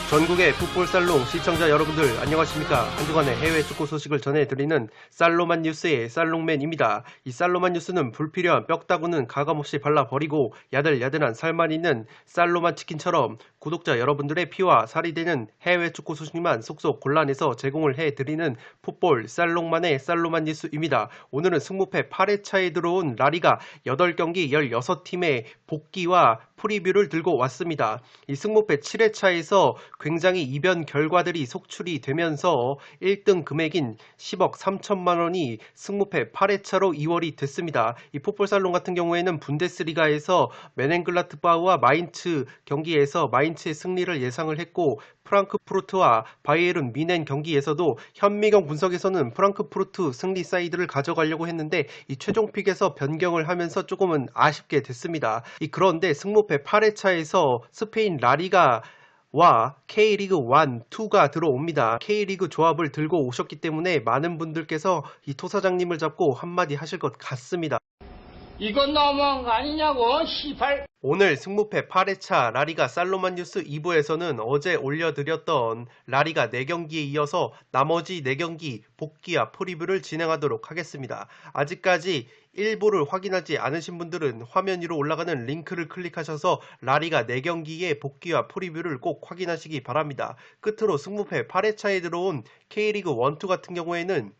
전국의 풋볼살롱 시청자 여러분들 안녕하십니까. 한 주간의 해외 축구 소식을 전해드리는 살로만 뉴스의 살롱맨입니다. 이 살로만 뉴스는 불필요한 뼈다구는 가감없이 발라버리고 야들야들한 살만 있는 살로만 치킨처럼 구독자 여러분들의 피와 살이 되는 해외 축구 소식만 쏙쏙 골라내서 제공을 해드리는 풋볼 살롱만의 살로만 뉴스입니다. 오늘은 승무패 8회차에 들어온 라리가 8경기 16팀의 복귀와 프리뷰를 들고 왔습니다. 이 승무패 7회차에서 굉장히 이변 결과들이 속출이 되면서 1등 금액인 10억 3천만 원이 승무패 8회차로 이월이 됐습니다. 이 풋볼살롱 같은 경우에는 분데스리가에서 메넨글라트바흐와 마인츠 경기에서 마인츠의 승리를 예상을 했고, 프랑크푸르트와 바이에른 뮌헨 경기에서도 현미경 분석에서는 프랑크푸르트 승리 사이드를 가져가려고 했는데 이 최종 픽에서 변경을 하면서 조금은 아쉽게 됐습니다. 그런데 승무패 8회차에서 스페인 라리가 와 K리그 1, 2가 들어옵니다. K리그 조합을 들고 오셨기 때문에 많은 분들께서 이 토사장님을 잡고 한마디 하실 것 같습니다. 이건 너무한 거 아니냐고, 시발. 오늘 승무패 8회차 라리가 살로만 뉴스 2부에서는 어제 올려드렸던 라리가 4경기에 이어서 나머지 4경기 복귀와 프리뷰를 진행하도록 하겠습니다. 아직까지 일부를 확인하지 않으신 분들은 화면 위로 올라가는 링크를 클릭하셔서 라리가 4경기의 복귀와 프리뷰를 꼭 확인하시기 바랍니다. 끝으로 승무패 8회차에 들어온 K리그 1, 2 같은 경우에는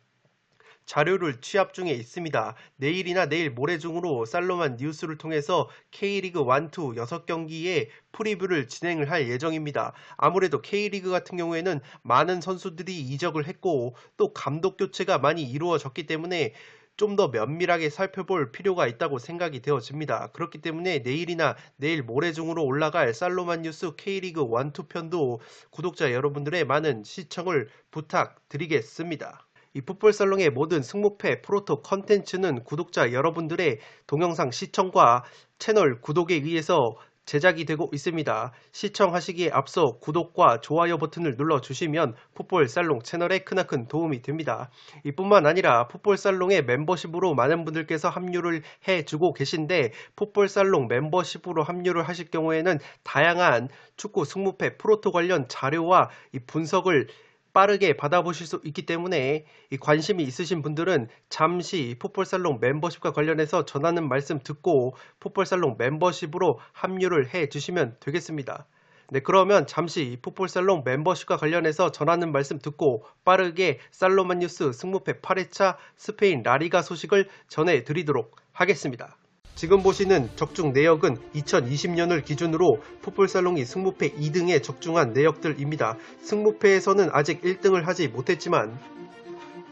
자료를 취합 중에 있습니다. 내일이나 내일 모레 중으로 살로만 뉴스를 통해서 K리그 1, 2 6경기의 프리뷰를 진행을 할 예정입니다. 아무래도 K리그 같은 경우에는 많은 선수들이 이적을 했고 또 감독 교체가 많이 이루어졌기 때문에 좀 더 면밀하게 살펴볼 필요가 있다고 생각이 되어집니다. 그렇기 때문에 내일이나 내일 모레 중으로 올라갈 살로만 뉴스 K리그 1, 2 편도 구독자 여러분들의 많은 시청을 부탁드리겠습니다. 이 풋볼살롱의 모든 승무패 프로토 컨텐츠는 구독자 여러분들의 동영상 시청과 채널 구독에 의해서 제작이 되고 있습니다. 시청하시기에 앞서 구독과 좋아요 버튼을 눌러주시면 풋볼살롱 채널에 크나큰 도움이 됩니다. 이뿐만 아니라 풋볼살롱의 멤버십으로 많은 분들께서 합류를 해주고 계신데, 풋볼살롱 멤버십으로 합류를 하실 경우에는 다양한 축구 승무패 프로토 관련 자료와 이 분석을 빠르게 받아보실 수 있기 때문에 이 관심이 있으신 분들은 잠시 풋볼살롱 멤버십과 관련해서 전하는 말씀 듣고 풋볼살롱 멤버십으로 합류를 해 주시면 되겠습니다. 네, 그러면 잠시 풋볼살롱 멤버십과 관련해서 전하는 말씀 듣고 빠르게 살로만 뉴스 승무패 8회차 스페인 라리가 소식을 전해드리도록 하겠습니다. 지금 보시는 적중 내역은 2020년을 기준으로 풋볼살롱이 승무패 2등에 적중한 내역들입니다. 승무패에서는 아직 1등을 하지 못했지만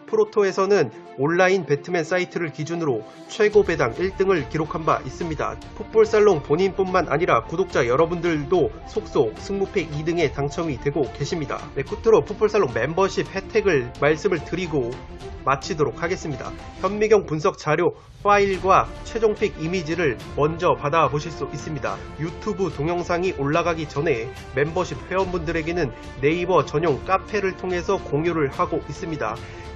프로토에서는 온라인 배트맨 사이트를 기준으로 최고 배당 1등을 기록한 바 있습니다. 풋볼살롱 본인뿐만 아니라 구독자 여러분들도 속속 승무패 2등에 당첨이 되고 계십니다. 네, 끝으로 풋볼살롱 멤버십 혜택을 말씀을 드리고 마치도록 하겠습니다. 현미경 분석 자료 파일과 최종픽 이미지를 먼저 받아보실 수 있습니다. 유튜브 동영상이 올라가기 전에 멤버십 회원분들에게는 네이버 전용 카페를 통해서 공유를 하고 있습니다.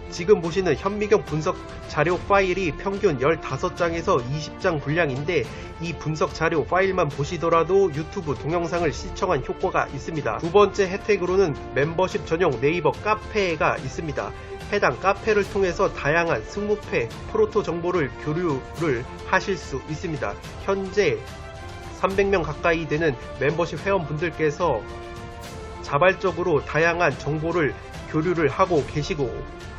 지금 보시는 현미경 분석 자료 파일이 평균 15장에서 20장 분량인데 이 분석 자료 파일만 보시더라도 유튜브 동영상을 시청한 효과가 있습니다. 두 번째 혜택으로는 멤버십 전용 네이버 카페가 있습니다. 해당 카페를 통해서 다양한 승무패 프로토 정보를 교류를 하실 수 있습니다. 현재 300명 가까이 되는 멤버십 회원분들께서 자발적으로 다양한 정보를 교류를 하고 계시고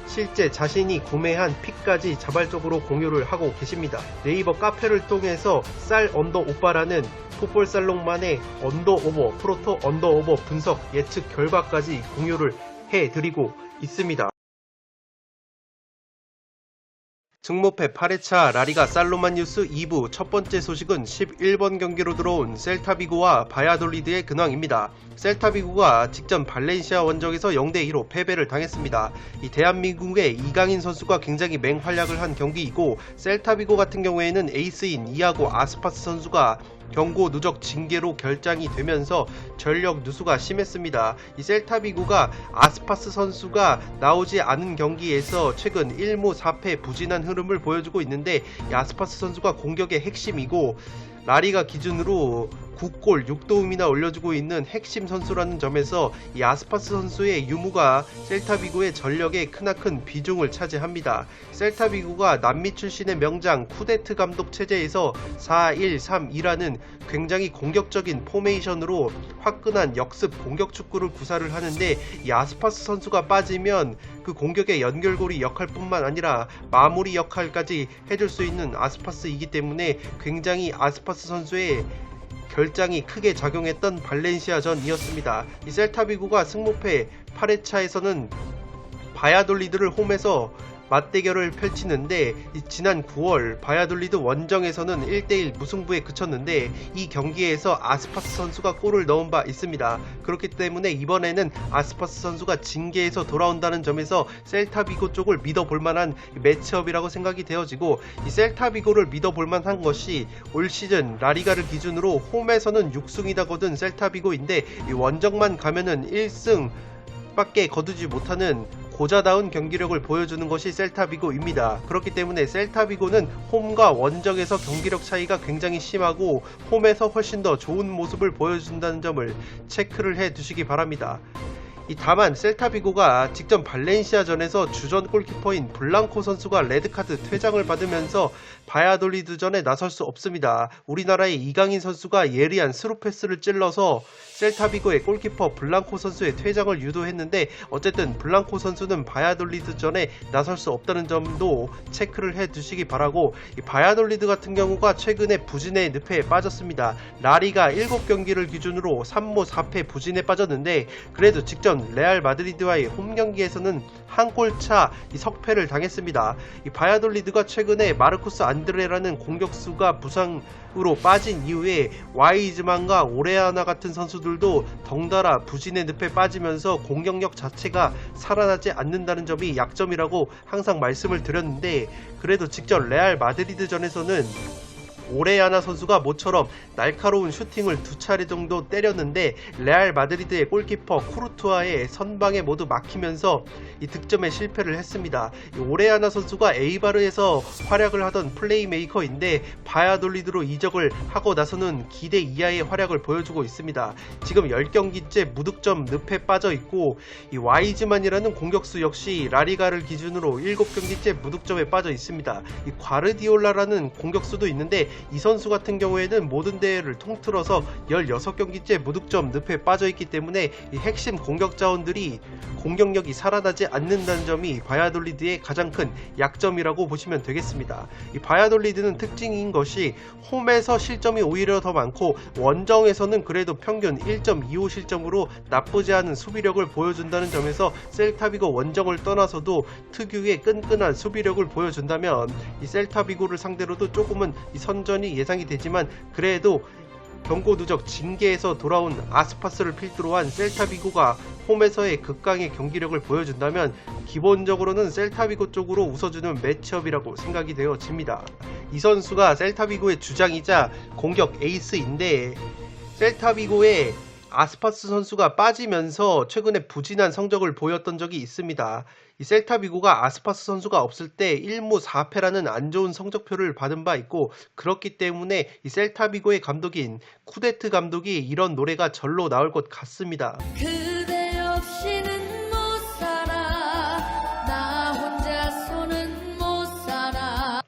실제 자신이 구매한 픽까지 자발적으로 공유를 하고 계십니다. 네이버 카페를 통해서 쌀 언더 오빠라는 풋볼살롱만의 언더오버 프로토 언더오버 분석 예측 결과까지 공유를 해드리고 있습니다. 승무패 8회차 라리가 살로만 뉴스 2부 첫 번째 소식은 11번 경기로 들어온 셀타비고와 바야돌리드의 근황입니다. 셀타비고가 직전 발렌시아 원정에서 0대2로 패배를 당했습니다. 이 대한민국의 이강인 선수가 굉장히 맹활약을 한 경기이고, 셀타비고 같은 경우에는 에이스인 이아고 아스파스 선수가 경고 누적 징계로 결장이 되면서 전력 누수가 심했습니다. 이 셀타비고가 아스파스 선수가 나오지 않은 경기에서 최근 1무 4패 부진한 흐름을 보여주고 있는데, 이 아스파스 선수가 공격의 핵심이고 라리가 기준으로 9골 6도움이나 올려주고 있는 핵심 선수라는 점에서 이 아스파스 선수의 유무가 셀타비고의 전력에 크나큰 비중을 차지합니다. 셀타비고가 남미 출신의 명장 쿠데트 감독 체제에서 4-1-3-2라는 굉장히 공격적인 포메이션으로 화끈한 역습 공격 축구를 구사를 하는데, 이 아스파스 선수가 빠지면 그 공격의 연결고리 역할뿐만 아니라 마무리 역할까지 해줄 수 있는 아스파스이기 때문에 굉장히 아스파스 선수의 결장이 크게 작용했던 발렌시아전이었습니다. 이 셀타비고가 승무패 8회차에서는 바야돌리드를 홈에서 맞대결을 펼치는데, 지난 9월 바야돌리드 원정에서는 1대1 무승부에 그쳤는데 이 경기에서 아스파스 선수가 골을 넣은 바 있습니다. 그렇기 때문에 이번에는 아스파스 선수가 징계에서 돌아온다는 점에서 셀타비고 쪽을 믿어볼 만한 매치업이라고 생각이 되어지고, 이 셀타비고를 믿어볼 만한 것이 올 시즌 라리가를 기준으로 홈에서는 6승이다 거둔 셀타비고인데, 이 원정만 가면은 1승 밖에 거두지 못하는 고자다운 경기력을 보여주는 것이 셀타비고입니다. 그렇기 때문에 셀타비고는 홈과 원정에서 경기력 차이가 굉장히 심하고 홈에서 훨씬 더 좋은 모습을 보여준다는 점을 체크를 해 두시기 바랍니다. 다만 셀타비고가 직전 발렌시아전에서 주전 골키퍼인 블랑코 선수가 레드카드 퇴장을 받으면서 바야돌리드전에 나설 수 없습니다. 우리나라의 이강인 선수가 예리한 스루패스를 찔러서 셀타비고의 골키퍼 블랑코 선수의 퇴장을 유도했는데, 어쨌든 블랑코 선수는 바야돌리드전에 나설 수 없다는 점도 체크를 해 두시기 바라고, 이 바야돌리드 같은 경우가 최근에 부진의 늪에 빠졌습니다. 라리가 7경기를 기준으로 3무 4패 부진에 빠졌는데, 그래도 직전 레알 마드리드와의 홈 경기에서는 한 골차 석패를 당했습니다. 이 바야돌리드가 최근에 마르코스 안드레라는 공격수가 부상으로 빠진 이후에 와이즈만과 오레아나 같은 선수들도 덩달아 부진의 늪에 빠지면서 공격력 자체가 살아나지 않는다는 점이 약점이라고 항상 말씀을 드렸는데, 그래도 직전 레알 마드리드전에서는 오레아나 선수가 모처럼 날카로운 슈팅을 2차례 정도 때렸는데, 레알 마드리드의 골키퍼 쿠르투아의 선방에 모두 막히면서 이 득점에 실패를 했습니다. 이 오레아나 선수가 에이바르에서 활약을 하던 플레이메이커인데 바야돌리드로 이적을 하고 나서는 기대 이하의 활약을 보여주고 있습니다. 지금 10경기째 무득점 늪에 빠져 있고, 이 와이즈만이라는 공격수 역시 라리가를 기준으로 7경기째 무득점에 빠져 있습니다. 이 과르디올라라는 공격수도 있는데, 이 선수 같은 경우에는 모든 대회를 통틀어서 16경기째 무득점 늪에 빠져있기 때문에 이 핵심 공격 자원들이 공격력이 살아나지 않는다는 점이 바야돌리드의 가장 큰 약점이라고 보시면 되겠습니다. 이 바야돌리드는 특징인 것이 홈에서 실점이 오히려 더 많고 원정에서는 그래도 평균 1.25 실점으로 나쁘지 않은 수비력을 보여준다는 점에서 셀타비고 원정을 떠나서도 특유의 끈끈한 수비력을 보여준다면, 이 셀타비고를 상대로도 조금은 이 선전이 예상이 되지만, 그래도 경고 누적 징계에서 돌아온 아스파스를 필두로 한 셀타비고가 홈에서의 극강의 경기력을 보여준다면 기본적으로는 셀타비고 쪽으로 웃어주는 매치업이라고 생각이 되어집니다. 이 선수가 셀타비고의 주장이자 공격 에이스인데, 셀타비고의 아스파스 선수가 빠지면서 최근에 부진한 성적을 보였던 적이 있습니다. 이 셀타비고가 아스파스 선수가 없을 때 1무 4패라는 안 좋은 성적표를 받은 바 있고, 그렇기 때문에 이 셀타비고의 감독인 쿠데트 감독이 이런 노래가 절로 나올 것 같습니다. 그대 없이는 못 살아, 나 혼자서는 못 살아.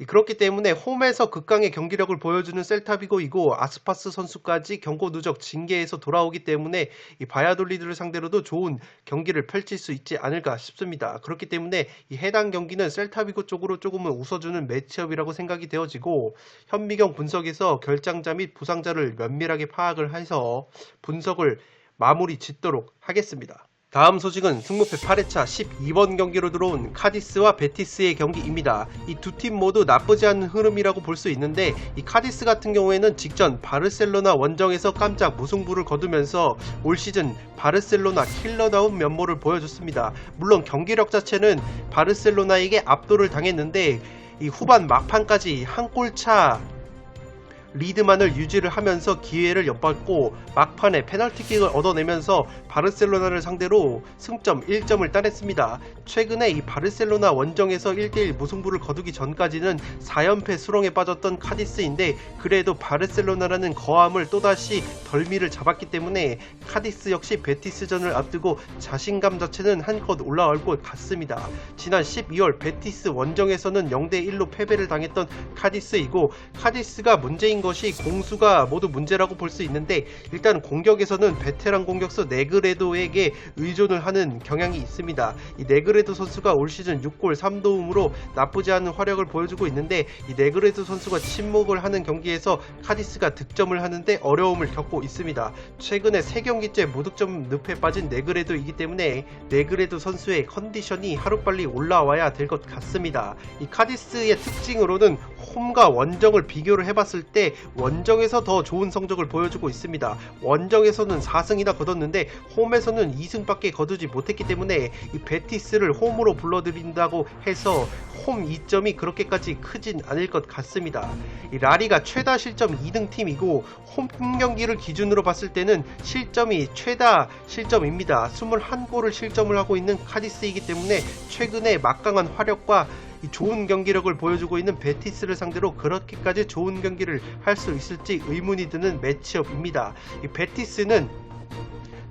그렇기 때문에 홈에서 극강의 경기력을 보여주는 셀타비고이고, 아스파스 선수까지 경고 누적 징계에서 돌아오기 때문에 이 바야돌리드를 상대로도 좋은 경기를 펼칠 수 있지 않을까 싶습니다. 그렇기 때문에 이 해당 경기는 셀타비고 쪽으로 조금은 웃어주는 매치업이라고 생각이 되어지고, 현미경 분석에서 결장자 및 부상자를 면밀하게 파악을 해서 분석을 마무리 짓도록 하겠습니다. 다음 소식은 승무패 8회차 12번 경기로 들어온 카디스와 베티스의 경기입니다. 이 두 팀 모두 나쁘지 않은 흐름이라고 볼 수 있는데, 이 카디스 같은 경우에는 직전 바르셀로나 원정에서 깜짝 무승부를 거두면서 올 시즌 바르셀로나 킬러다운 면모를 보여줬습니다. 물론 경기력 자체는 바르셀로나에게 압도를 당했는데, 이 후반 막판까지 한 골차 리드만을 유지를 하면서 기회를 엿봤고, 막판에 페널티킥을 얻어내면서 바르셀로나를 상대로 승점 1점을 따냈습니다. 최근에 이 바르셀로나 원정에서 1대1 무승부를 거두기 전까지는 4연패 수렁에 빠졌던 카디스인데, 그래도 바르셀로나라는 거함을 또다시 덜미를 잡았기 때문에 카디스 역시 베티스전을 앞두고 자신감 자체는 한껏 올라올 것 같습니다. 지난 12월 베티스 원정에서는 0대1로 패배를 당했던 카디스이고, 카디스가 문제인 것이 공수가 모두 문제라고 볼 수 있는데, 일단 공격에서는 베테랑 공격수 네그레도에게 의존을 하는 경향이 있습니다. 이 네그레도 선수가 올 시즌 6골 3도움으로 나쁘지 않은 활약을 보여주고 있는데, 이 네그레도 선수가 침묵을 하는 경기에서 카디스가 득점을 하는데 어려움을 겪고 있습니다. 최근에 3경기째 무득점 늪에 빠진 네그레도이기 때문에 네그레도 선수의 컨디션이 하루빨리 올라와야 될 것 같습니다. 이 카디스의 특징으로는 홈과 원정을 비교를 해봤을 때 원정에서 더 좋은 성적을 보여주고 있습니다. 원정에서는 4승이나 거뒀는데 홈에서는 2승밖에 거두지 못했기 때문에 이 베티스를 홈으로 불러들인다고 해서 홈 이점이 그렇게까지 크진 않을 것 같습니다. 이 라리가 최다 실점 2등 팀이고, 홈 경기를 기준으로 봤을 때는 실점이 최다 실점입니다. 21골을 실점을 하고 있는 카디스이기 때문에 최근에 막강한 화력과 좋은 경기력을 보여주고 있는 베티스를 상대로 그렇게까지 좋은 경기를 할 수 있을지 의문이 드는 매치업입니다. 이 베티스는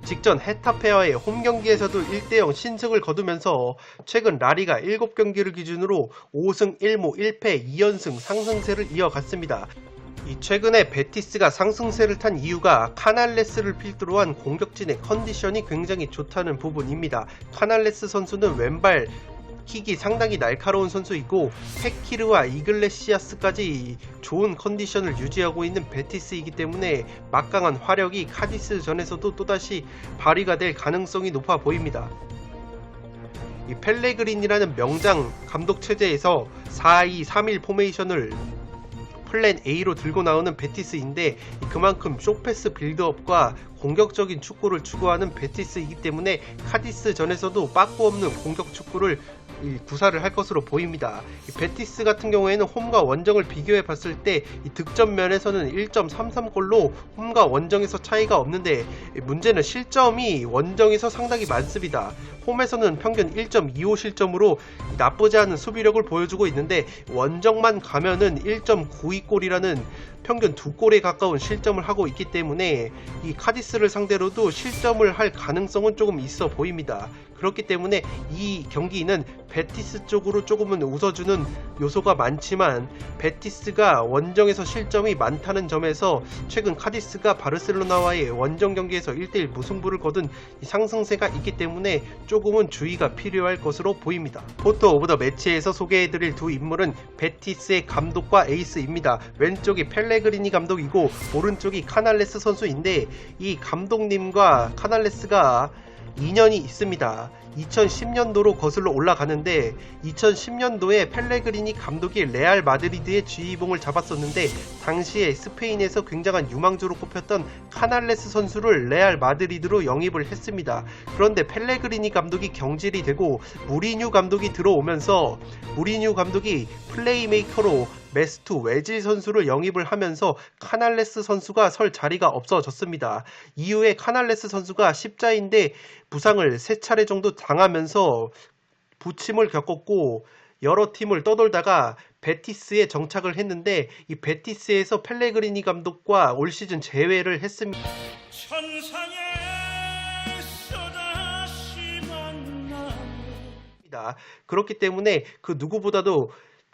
직전 헤타페와의 홈 경기에서도 1대0 신승을 거두면서 최근 라리가 7경기를 기준으로 5승 1무 1패 2연승 상승세를 이어갔습니다. 이 최근에 베티스가 상승세를 탄 이유가 카날레스를 필두로 한 공격진의 컨디션이 굉장히 좋다는 부분입니다. 카날레스 선수는 왼발 킥이 상당히 날카로운 선수이고, 페키르와 이글레시아스까지 좋은 컨디션을 유지하고 있는 베티스이기 때문에 막강한 화력이 카디스 전에서도 또다시 발휘가 될 가능성이 높아 보입니다. 이 펠레그린이라는 명장 감독 체제에서 4-2-3-1 포메이션을 플랜 A로 들고 나오는 베티스인데, 그만큼 쇼패스 빌드업과 공격적인 축구를 추구하는 베티스이기 때문에 카디스 전에서도 빠꾸 없는 공격 축구를 구사를 할 것으로 보입니다. 베티스 같은 경우에는 홈과 원정을 비교해 봤을 때 득점 면에서는 1.33골로 홈과 원정에서 차이가 없는데, 문제는 실점이 원정에서 상당히 많습니다. 홈에서는 평균 1.25 실점으로 나쁘지 않은 수비력을 보여주고 있는데, 원정만 가면은 1.92골이라는 평균 2골에 가까운 실점을 하고 있기 때문에 이 카디스를 상대로도 실점을 할 가능성은 조금 있어 보입니다. 그렇기 때문에 이 경기는 베티스 쪽으로 조금은 웃어주는 요소가 많지만, 베티스가 원정에서 실점이 많다는 점에서 최근 카디스가 바르셀로나와의 원정 경기에서 1대1 무승부를 거둔 상승세가 있기 때문에 조금은 주의가 필요할 것으로 보입니다. 포토 오브 더 매치에서 소개해드릴 두 인물은 베티스의 감독과 에이스입니다. 왼쪽이 펠레그리니 감독이고 오른쪽이 카날레스 선수인데, 이 감독님과 카날레스가 인연이 있습니다. 2010년도로 거슬러 올라가는데, 2010년도에 펠레그리니 감독이 레알 마드리드의 지휘봉을 잡았었는데, 당시에 스페인에서 굉장한 유망주로 꼽혔던 카날레스 선수를 레알 마드리드로 영입을 했습니다. 그런데 펠레그리니 감독이 경질이 되고 무리뉴 감독이 들어오면서 무리뉴 감독이 플레이메이커로 메스투 외질 선수를 영입을 하면서 카날레스 선수가 설 자리가 없어졌습니다. 이후에 카날레스 선수가 십자인대 부상을 3차례 정도 당하면서 부침을 겪었고, 여러 팀을 떠돌다가 베티스에 정착을 했는데, 이 베티스에서 펠레그리니 감독과 올 시즌 재회를 했습니다. 그렇기 때문에 그 누구보다도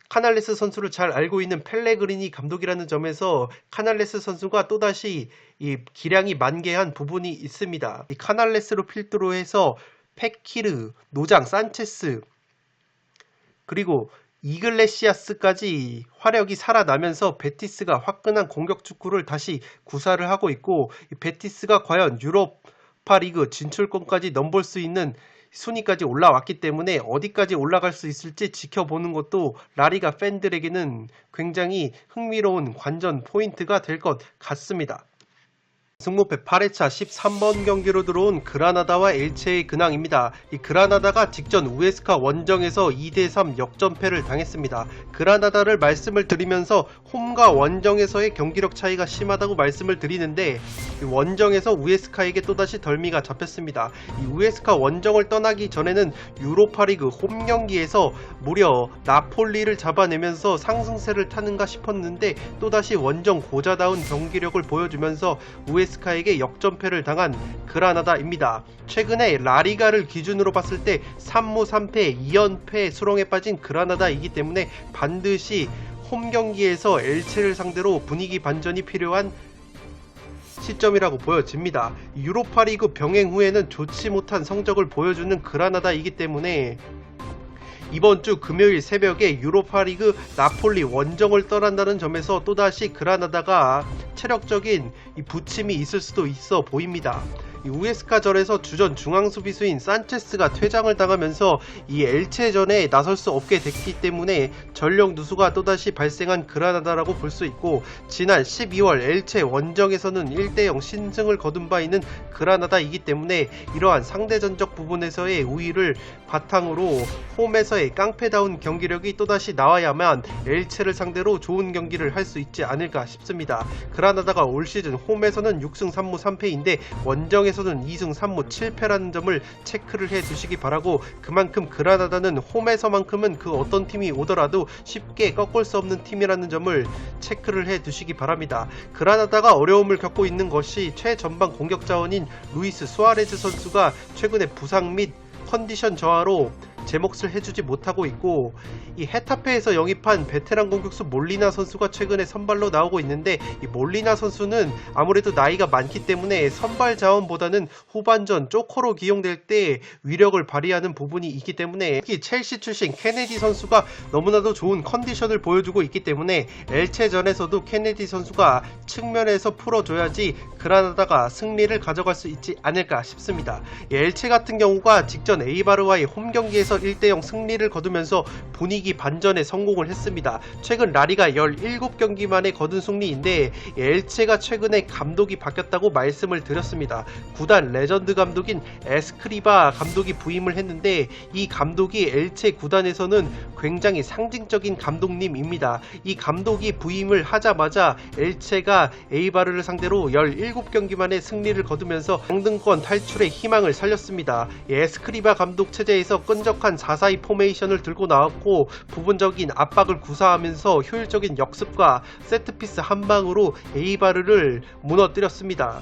카날레스 선수를 잘 알고 있는 펠레그리니 감독이라는 점에서 카날레스 선수가 또다시 이 기량이 만개한 부분이 있습니다. 이 카날레스로 필두로 해서 페키르, 노장, 산체스, 그리고 이글레시아스까지 화력이 살아나면서 베티스가 화끈한 공격 축구를 다시 구사를 하고 있고, 이 베티스가 과연 유럽 유로파리그 진출권까지 넘볼 수 있는 순위까지 올라왔기 때문에 어디까지 올라갈 수 있을지 지켜보는 것도 라리가 팬들에게는 굉장히 흥미로운 관전 포인트가 될 것 같습니다. 승무패 8회차 13번 경기로 들어온 그라나다와 엘체의 근황입니다. 이 그라나다가 직전 우에스카 원정에서 2대3 역전패를 당했습니다. 그라나다를 말씀을 드리면서 홈과 원정에서의 경기력 차이가 심하다고 말씀을 드리는데 원정에서 우에스카에게 또다시 덜미가 잡혔습니다. 이 우에스카 원정을 떠나기 전에는 유로파리그 홈 경기에서 무려 나폴리를 잡아내면서 상승세를 타는가 싶었는데 또다시 원정 고자다운 경기력을 보여주면서 우에스카에게 역전패를 당한 그라나다입니다. 최근에 라리가를 기준으로 봤을 때 3무 3패 2연패 수렁에 빠진 그라나다이기 때문에 반드시 홈 경기에서 엘체를 상대로 분위기 반전이 필요한 시점이라고 보여집니다. 유로파리그 병행 후에는 좋지 못한 성적을 보여주는 그라나다이기 때문에 이번 주 금요일 새벽에 유로파리그 나폴리 원정을 떠난다는 점에서 또다시 그라나다가 체력적인 부침이 있을 수도 있어 보입니다. 이 우에스카전에서 주전 중앙수비수인 산체스가 퇴장을 당하면서 이 엘체전에 나설 수 없게 됐기 때문에 전력 누수가 또다시 발생한 그라나다라고 볼 수 있고, 지난 12월 엘체 원정에서는 1대0 신승을 거둔 바 있는 그라나다이기 때문에 이러한 상대전적 부분에서의 우위를 바탕으로 홈에서의 깡패다운 경기력이 또다시 나와야만 엘체를 상대로 좋은 경기를 할 수 있지 않을까 싶습니다. 그라나다가 올 시즌 홈에서는 6승 3무 3패인데 원정에서는 2승 3무 7패라는 점을 체크를 해 두시기 바라고, 그만큼 그라나다는 홈에서만큼은 그 어떤 팀이 오더라도 쉽게 꺾을 수 없는 팀이라는 점을 체크를 해 두시기 바랍니다. 그라나다가 어려움을 겪고 있는 것이 최전방 공격 자원인 루이스 수아레즈 선수가 최근에 부상 및 컨디션 저하로 제 몫을 해주지 못하고 있고, 이 헤타페에서 영입한 베테랑 공격수 몰리나 선수가 최근에 선발로 나오고 있는데, 이 몰리나 선수는 아무래도 나이가 많기 때문에 선발 자원보다는 후반전 쪼커로 기용될 때 위력을 발휘하는 부분이 있기 때문에, 특히 첼시 출신 케네디 선수가 너무나도 좋은 컨디션을 보여주고 있기 때문에 엘체전에서도 케네디 선수가 측면에서 풀어줘야지 그라나다가 승리를 가져갈 수 있지 않을까 싶습니다. 엘체 같은 경우가 직전 에이바르와의 홈 경기에서 1대0 승리를 거두면서 분위기 반전에 성공을 했습니다. 최근 라리가 17경기 만에 거둔 승리인데, 엘체가 최근에 감독이 바뀌었다고 말씀을 드렸습니다. 구단 레전드 감독인 에스크리바 감독이 부임을 했는데, 이 감독이 엘체 구단에서는 굉장히 상징적인 감독님입니다. 이 감독이 부임을 하자마자 엘체가 에이바르를 상대로 17경기 만에 승리를 거두면서 강등권 탈출의 희망을 살렸습니다. 에스크리바 감독 체제에서 끈적한 4-4-2 포메이션을 들고 나왔고, 부분적인 압박을 구사하면서 효율적인 역습과 세트피스 한 방으로 에이바르를 무너뜨렸습니다.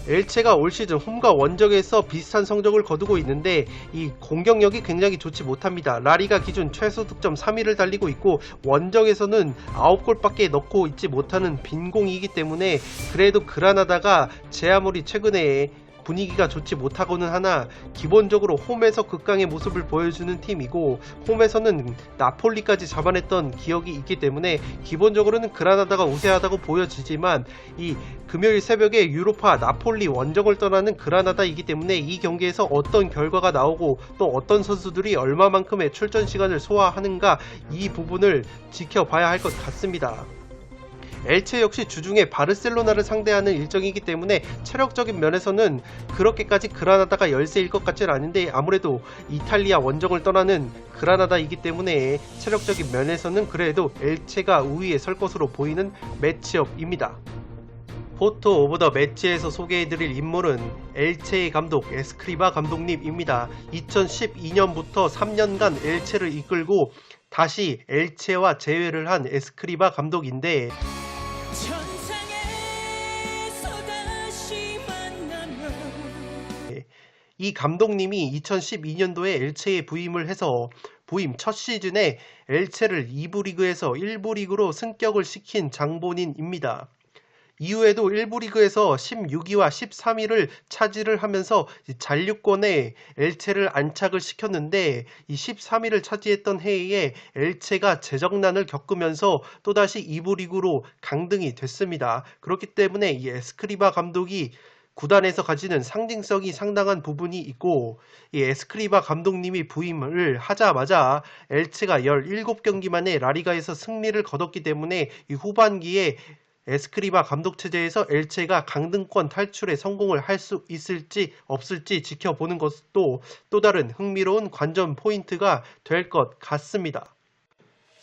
엘체가 올 시즌 홈과 원정에서 비슷한 성적을 거두고 있는데 이 공격력이 굉장히 좋지 못합니다. 라리가 기준 최소 득점 3위를 달리고 있고, 원정에서는 9골밖에 넣고 있지 못하는 빈공이기 때문에 그래도 그라나다가 제 아무리 최근에 분위기가 좋지 못하고는 하나 기본적으로 홈에서 극강의 모습을 보여주는 팀이고, 홈에서는 나폴리까지 잡아냈던 기억이 있기 때문에 기본적으로는 그라나다가 우세하다고 보여지지만, 이 금요일 새벽에 유로파 나폴리 원정을 떠나는 그라나다이기 때문에 이 경기에서 어떤 결과가 나오고 또 어떤 선수들이 얼마만큼의 출전 시간을 소화하는가, 이 부분을 지켜봐야 할 것 같습니다. 엘체 역시 주중에 바르셀로나를 상대하는 일정이기 때문에 체력적인 면에서는 그렇게까지 그라나다가 열세일 것 같지는 않은데, 아무래도 이탈리아 원정을 떠나는 그라나다이기 때문에 체력적인 면에서는 그래도 엘체가 우위에 설 것으로 보이는 매치업입니다. 포토 오브 더 매치에서 소개해드릴 인물은 엘체의 감독 에스크리바 감독님입니다. 2012년부터 3년간 엘체를 이끌고 다시 엘체와 재회를 한 에스크리바 감독인데, 이 감독님이 2012년도에 엘체에 부임을 해서 부임 첫 시즌에 엘체를 2부 리그에서 1부 리그로 승격을 시킨 장본인입니다. 이후에도 1부 리그에서 16위와 13위를 차지를 하면서 잔류권에 엘체를 안착을 시켰는데, 이 13위를 차지했던 해에 엘체가 재정난을 겪으면서 또다시 2부 리그로 강등이 됐습니다. 그렇기 때문에 이 에스크리바 감독이 구단에서 가지는 상징성이 상당한 부분이 있고, 이 에스크리바 감독님이 부임을 하자마자 엘체가 17경기 만에 라리가에서 승리를 거뒀기 때문에 이 후반기에 에스크리바 감독 체제에서 엘체가 강등권 탈출에 성공을 할 수 있을지 없을지 지켜보는 것도 또 다른 흥미로운 관전 포인트가 될 것 같습니다.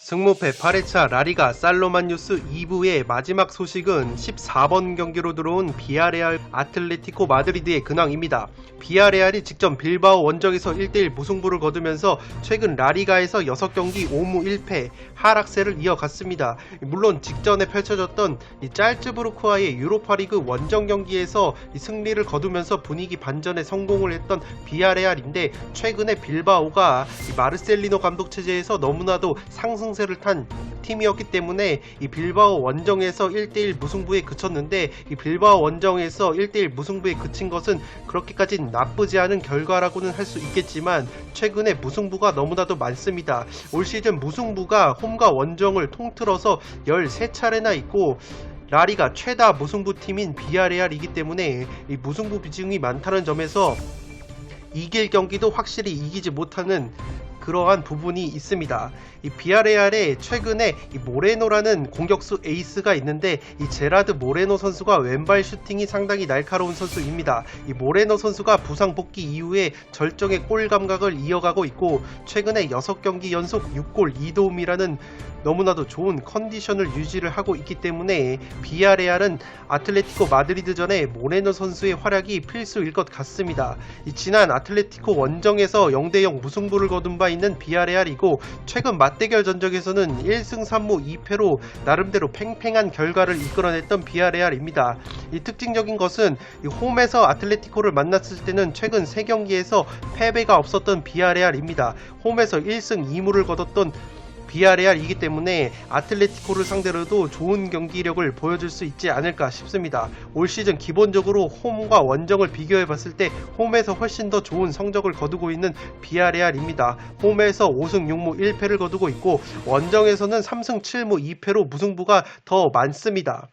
승무패 8회차 라리가 살로만뉴스 2부의 마지막 소식은 14번 경기로 들어온 비아레알 아틀레티코 마드리드의 근황입니다. 비아레알이 직전 빌바오 원정에서 1대1 무승부를 거두면서 최근 라리가에서 6경기 5무 1패 하락세를 이어갔습니다. 물론 직전에 펼쳐졌던 이 짤츠부르크와의 유로파리그 원정 경기에서 승리를 거두면서 분위기 반전에 성공을 했던 비아레알인데, 최근에 빌바오가 마르셀리노 감독 체제에서 너무나도 상승세를 탄 팀이었기 때문에 이 빌바오 원정에서 1대1 무승부에 그쳤는데, 이 빌바오 원정에서 1대1 무승부에 그친 것은 그렇게까진 나쁘지 않은 결과라고는 할 수 있겠지만, 최근에 무승부가 너무나도 많습니다. 올 시즌 무승부가 홈과 원정을 통틀어서 13차례나 있고, 라리가 최다 무승부 팀인 비아레알이기 때문에 이 무승부 비중이 많다는 점에서 이길 경기도 확실히 이기지 못하는 그러한 부분이 있습니다. 이 비아레알에 최근에 이 모레노라는 공격수 에이스가 있는데, 이 제라드 모레노 선수가 왼발 슈팅이 상당히 날카로운 선수입니다. 이 모레노 선수가 부상 복귀 이후에 절정의 골 감각을 이어가고 있고, 최근에 6경기 연속 6골 2도움이라는 너무나도 좋은 컨디션을 유지를 하고 있기 때문에 비아레알은 아틀레티코 마드리드전에 모레노 선수의 활약이 필수일 것 같습니다. 이 지난 아틀레티코 원정에서 0대0 무승부를 거둔 바 있는 비아레알이고, 최근 맞대결 전적에서는 1승 3무 2패로 나름대로 팽팽한 결과를 이끌어냈던 비아레알입니다. 이 특징적인 것은 이 홈에서 아틀레티코를 만났을 때는 최근 3경기에서 패배가 없었던 비아레알입니다. 홈에서 1승 2무를 거뒀던 비아레알이기 때문에 아틀레티코를 상대로도 좋은 경기력을 보여줄 수 있지 않을까 싶습니다. 올 시즌 기본적으로 홈과 원정을 비교해봤을 때 홈에서 훨씬 더 좋은 성적을 거두고 있는 비아레알입니다. 홈에서 5승 6무 1패를 거두고 있고, 원정에서는 3승 7무 2패로 무승부가 더 많습니다.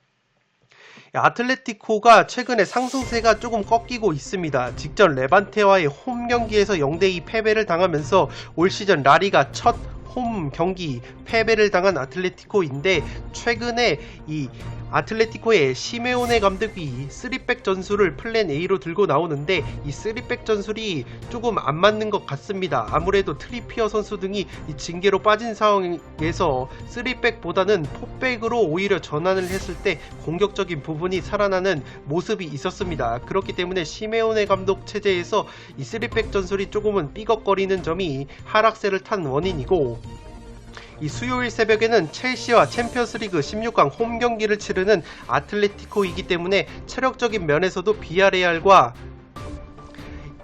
아틀레티코가 최근에 상승세가 조금 꺾이고 있습니다. 직전 레반테와의 홈 경기에서 0대2 패배를 당하면서 올 시즌 라리가 첫 홈 경기 패배를 당한 아틀레티코인데, 최근에 이 아틀레티코의 시메오네 감독이 3백 전술을 플랜 A로 들고 나오는데, 이 3백 전술이 조금 안 맞는 것 같습니다. 아무래도 트리피어 선수 등이 이 징계로 빠진 상황에서 3백보다는 4백으로 오히려 전환을 했을 때 공격적인 부분이 살아나는 모습이 있었습니다. 그렇기 때문에 시메오네 감독 체제에서 이 3백 전술이 조금은 삐걱거리는 점이 하락세를 탄 원인이고, 이 수요일 새벽에는 첼시와 챔피언스리그 16강 홈 경기를 치르는 아틀레티코이기 때문에 체력적인 면에서도 비아레알과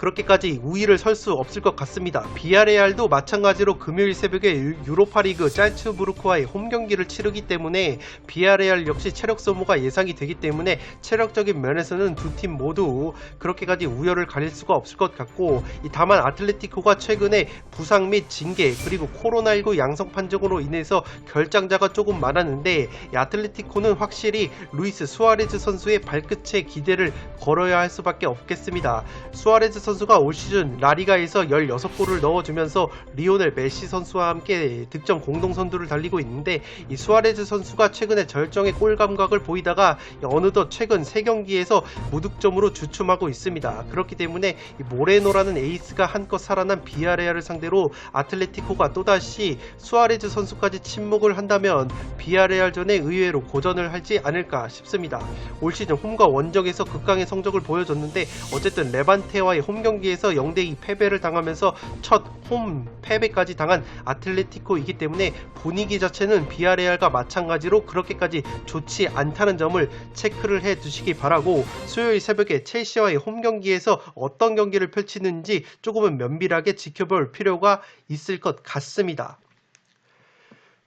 그렇게까지 우위를 설 수 없을 것 같습니다. 비아레알도 마찬가지로 금요일 새벽에 유로파리그 짤츠부르크와의 홈 경기를 치르기 때문에 비아레알 역시 체력 소모가 예상이 되기 때문에 체력적인 면에서는 두 팀 모두 그렇게까지 우열을 가릴 수가 없을 것 같고, 다만 아틀레티코가 최근에 부상 및 징계 그리고 코로나19 양성 판정으로 인해서 결장자가 조금 많았는데, 이 아틀레티코는 확실히 루이스 수아레즈 선수의 발끝에 기대를 걸어야 할 수밖에 없겠습니다. 수아레즈 선수가 올 시즌 라리가에서 16골을 넣어주면서 리오넬 메시 선수와 함께 득점 공동선두를 달리고 있는데, 이 수아레즈 선수가 최근에 절정의 골 감각을 보이다가 어느덧 최근 3경기에서 무득점으로 주춤하고 있습니다. 그렇기 때문에 이 모레노라는 에이스가 한껏 살아난 비아레알을 상대로 아틀레티코가 또다시 수아레즈 선수까지 침묵을 한다면 비아레알전에 의외로 고전을 하지 않을까 싶습니다. 올 시즌 홈과 원정에서 극강의 성적을 보여줬는데, 어쨌든 레반테와의 홈 경기에서 0대2 패배를 당하면서 첫 홈 패배까지 당한 아틀레티코이기 때문에 분위기 자체는 비아레알과 마찬가지로 그렇게까지 좋지 않다는 점을 체크를 해 두시기 바라고, 수요일 새벽에 첼시와의 홈 경기에서 어떤 경기를 펼치는지 조금은 면밀하게 지켜볼 필요가 있을 것 같습니다.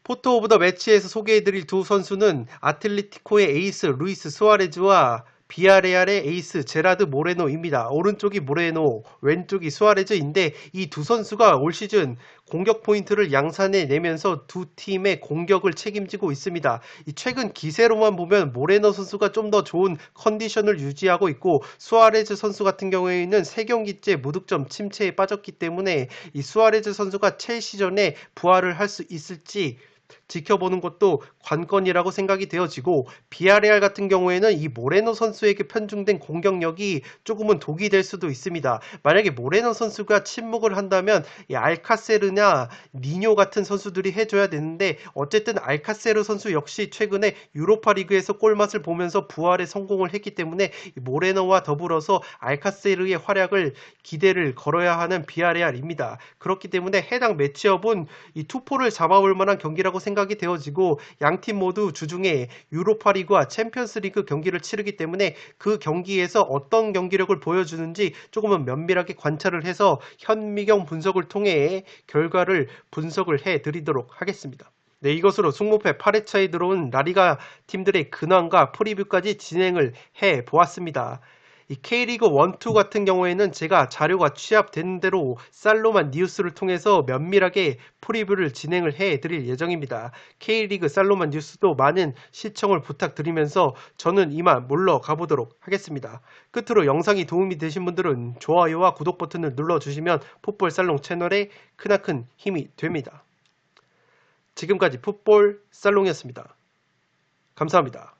포토 오브 더 매치에서 소개해드릴 두 선수는 아틀레티코의 에이스 루이스 수아레즈와 비아레알의 에이스 제라드 모레노입니다. 오른쪽이 모레노, 왼쪽이 수아레즈인데 이 두 선수가 올 시즌 공격 포인트를 양산해 내면서 두 팀의 공격을 책임지고 있습니다. 이 최근 기세로만 보면 모레노 선수가 좀 더 좋은 컨디션을 유지하고 있고 수아레즈 선수 같은 경우에는 3경기째 무득점 침체에 빠졌기 때문에 이 수아레즈 선수가 첼시전에 부활을 할 수 있을지 지켜보는 것도 관건이라고 생각이 되어지고 비아레알 같은 경우에는 이 모레노 선수에게 편중된 공격력이 조금은 독이 될 수도 있습니다. 만약에 모레노 선수가 침묵을 한다면 이 알카세르나 니뇨 같은 선수들이 해줘야 되는데 어쨌든 알카세르 선수 역시 최근에 유로파 리그에서 골맛을 보면서 부활에 성공을 했기 때문에 이 모레노와 더불어서 알카세르의 활약을 기대를 걸어야 하는 비아레알입니다. 그렇기 때문에 해당 매치업은 이 투포를 잡아올 만한 경기라고 생각이 되어지고 양팀 모두 주중에 유로파리그와 챔피언스리그 경기를 치르기 때문에 그 경기에서 어떤 경기력을 보여주는지 조금은 면밀하게 관찰을 해서 현미경 분석을 통해 결과를 분석을 해드리도록 하겠습니다. 네, 이것으로 승무패 8회차에 들어온 라리가 팀들의 근황과 프리뷰까지 진행을 해 보았습니다. 이 K리그 1, 2 같은 경우에는 제가 자료가 취합된 대로 살로만 뉴스를 통해서 면밀하게 프리뷰를 진행을 해드릴 예정입니다. K리그 살로만 뉴스도 많은 시청을 부탁드리면서 저는 이만 물러가 보도록 하겠습니다. 끝으로 영상이 도움이 되신 분들은 좋아요와 구독 버튼을 눌러주시면 풋볼 살롱 채널에 크나큰 힘이 됩니다. 지금까지 풋볼 살롱이었습니다. 감사합니다.